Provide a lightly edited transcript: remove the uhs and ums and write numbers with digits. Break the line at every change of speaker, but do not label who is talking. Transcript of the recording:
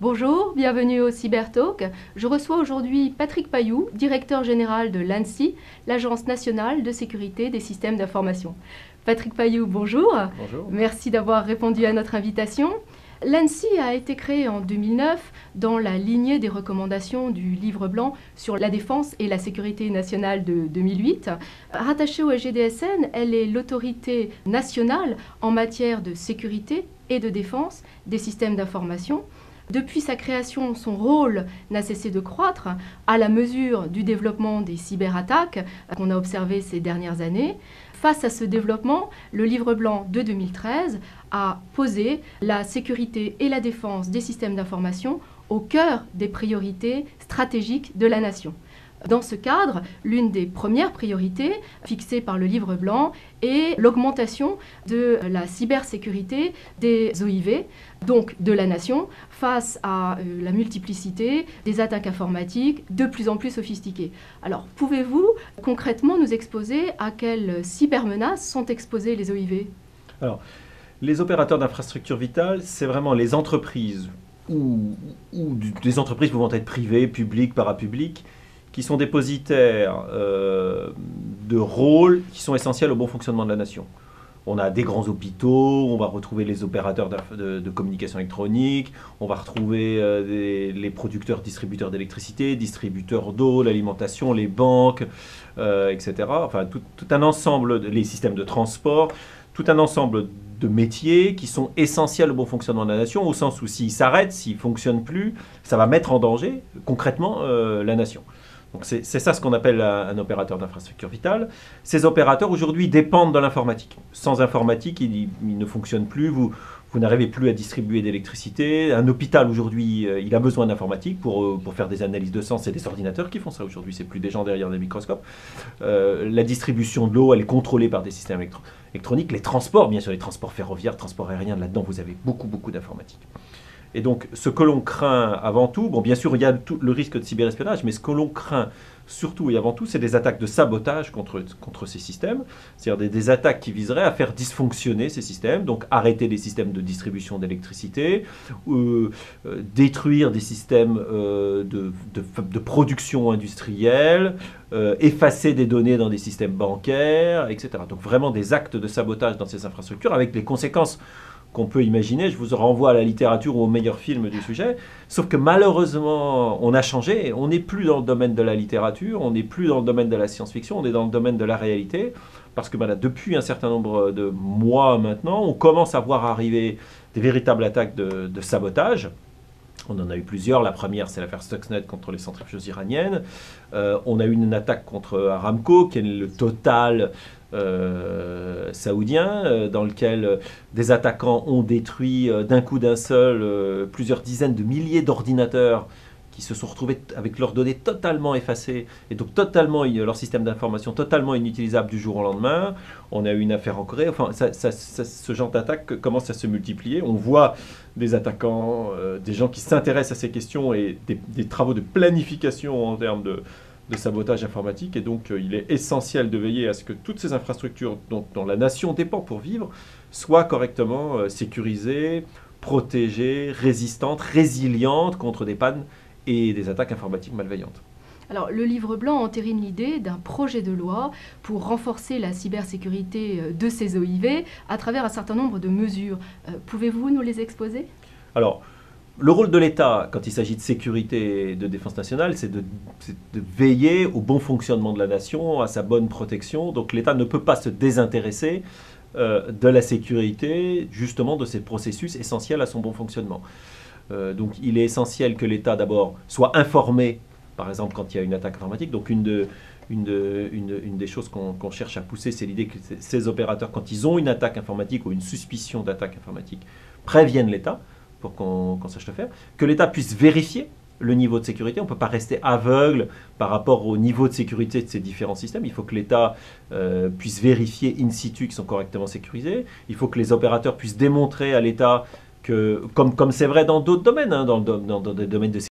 Bonjour, bienvenue au Cybertalk. Je reçois aujourd'hui Patrick Payoux, directeur général de l'ANSSI, l'Agence nationale de sécurité des systèmes d'information. Patrick Payoux, bonjour.
Bonjour.
Merci d'avoir répondu à notre invitation. L'ANSSI a été créée en 2009 dans la lignée des recommandations du Livre blanc sur la défense et la sécurité nationale de 2008. Rattachée au SGDSN, elle est l'autorité nationale en matière de sécurité et de défense des systèmes d'information. Depuis sa création, son rôle n'a cessé de croître à la mesure du développement des cyberattaques qu'on a observé ces dernières années. Face à ce développement, le Livre blanc de 2013 a posé la sécurité et la défense des systèmes d'information au cœur des priorités stratégiques de la nation. Dans ce cadre, l'une des premières priorités fixées par le Livre blanc est l'augmentation de la cybersécurité des OIV, donc de la nation, face à la multiplicité des attaques informatiques de plus en plus sophistiquées. Alors, pouvez-vous concrètement nous exposer à quelles cybermenaces sont exposées les OIV?
Alors, les opérateurs d'infrastructures vitales, c'est vraiment les entreprises ou des entreprises pouvant être privées, publiques, parapubliques, qui sont dépositaires de rôles qui sont essentiels au bon fonctionnement de la nation. On a des grands hôpitaux, on va retrouver les opérateurs de communication électronique, on va retrouver les producteurs, distributeurs d'électricité, distributeurs d'eau, l'alimentation, les banques, etc. Enfin, tout un ensemble, les systèmes de transport, tout un ensemble de métiers qui sont essentiels au bon fonctionnement de la nation, au sens où s'ils s'arrêtent, s'ils ne fonctionnent plus, ça va mettre en danger concrètement la nation. Donc c'est ça ce qu'on appelle un opérateur d'infrastructure vitale. Ces opérateurs aujourd'hui dépendent de l'informatique. Sans informatique, ils ne fonctionnent plus, vous n'arrivez plus à distribuer d'électricité. Un hôpital aujourd'hui, il a besoin d'informatique pour faire des analyses de sang. C'est des ordinateurs qui font ça aujourd'hui, c'est plus des gens derrière des microscopes. La distribution de l'eau, elle est contrôlée par des systèmes électroniques. Les transports, bien sûr, les transports ferroviaires, transports aériens, là-dedans vous avez beaucoup d'informatique. Et donc, ce que l'on craint avant tout, bon, bien sûr, il y a le risque de cyberespionnage, mais ce que l'on craint surtout et avant tout, c'est des attaques de sabotage contre ces systèmes, c'est-à-dire des attaques qui viseraient à faire dysfonctionner ces systèmes, donc arrêter les systèmes de distribution d'électricité, détruire des systèmes de production industrielle, effacer des données dans des systèmes bancaires, etc. Donc, vraiment des actes de sabotage dans ces infrastructures avec des conséquences qu'on peut imaginer. Je vous renvoie à la littérature ou aux meilleurs films du sujet. Sauf que malheureusement, on a changé. On n'est plus dans le domaine de la littérature, on n'est plus dans le domaine de la science-fiction, on est dans le domaine de la réalité. Parce que depuis un certain nombre de mois maintenant, on commence à voir arriver des véritables attaques de sabotage. On en a eu plusieurs. La première, c'est l'affaire Stuxnet contre les centrifugeuses iraniennes. On a eu une attaque contre Aramco, qui est le Total saoudien, dans lequel des attaquants ont détruit d'un coup d'un seul plusieurs dizaines de milliers d'ordinateurs qui se sont retrouvés avec leurs données totalement effacées et donc totalement leur système d'information totalement inutilisable du jour au lendemain. On a eu une affaire en Corée. Enfin, ce genre d'attaque commence à se multiplier. On voit des attaquants, des gens qui s'intéressent à ces questions et des travaux de planification en termes de sabotage informatique. Et donc, il est essentiel de veiller à ce que toutes ces infrastructures dont la nation dépend pour vivre soient correctement sécurisées, protégées, résistantes, résilientes contre des pannes et des attaques informatiques malveillantes.
Alors, le Livre blanc entérine l'idée d'un projet de loi pour renforcer la cybersécurité de ces OIV à travers un certain nombre de mesures. Pouvez-vous nous les exposer?
Alors, le rôle de l'État, quand il s'agit de sécurité et de défense nationale, c'est de veiller au bon fonctionnement de la nation, à sa bonne protection. Donc l'État ne peut pas se désintéresser de la sécurité, justement de ces processus essentiels à son bon fonctionnement. Donc il est essentiel que l'État d'abord soit informé, par exemple quand il y a une attaque informatique. Donc une des choses qu'on cherche à pousser, c'est l'idée que ces opérateurs, quand ils ont une attaque informatique ou une suspicion d'attaque informatique, préviennent l'État pour qu'on sache le faire, que l'État puisse vérifier le niveau de sécurité. On ne peut pas rester aveugle par rapport au niveau de sécurité de ces différents systèmes. Il faut que l'État puisse vérifier in situ qu'ils sont correctement sécurisés. Il faut que les opérateurs puissent démontrer à l'État que, comme c'est vrai dans d'autres domaines, dans des domaines de sécurité,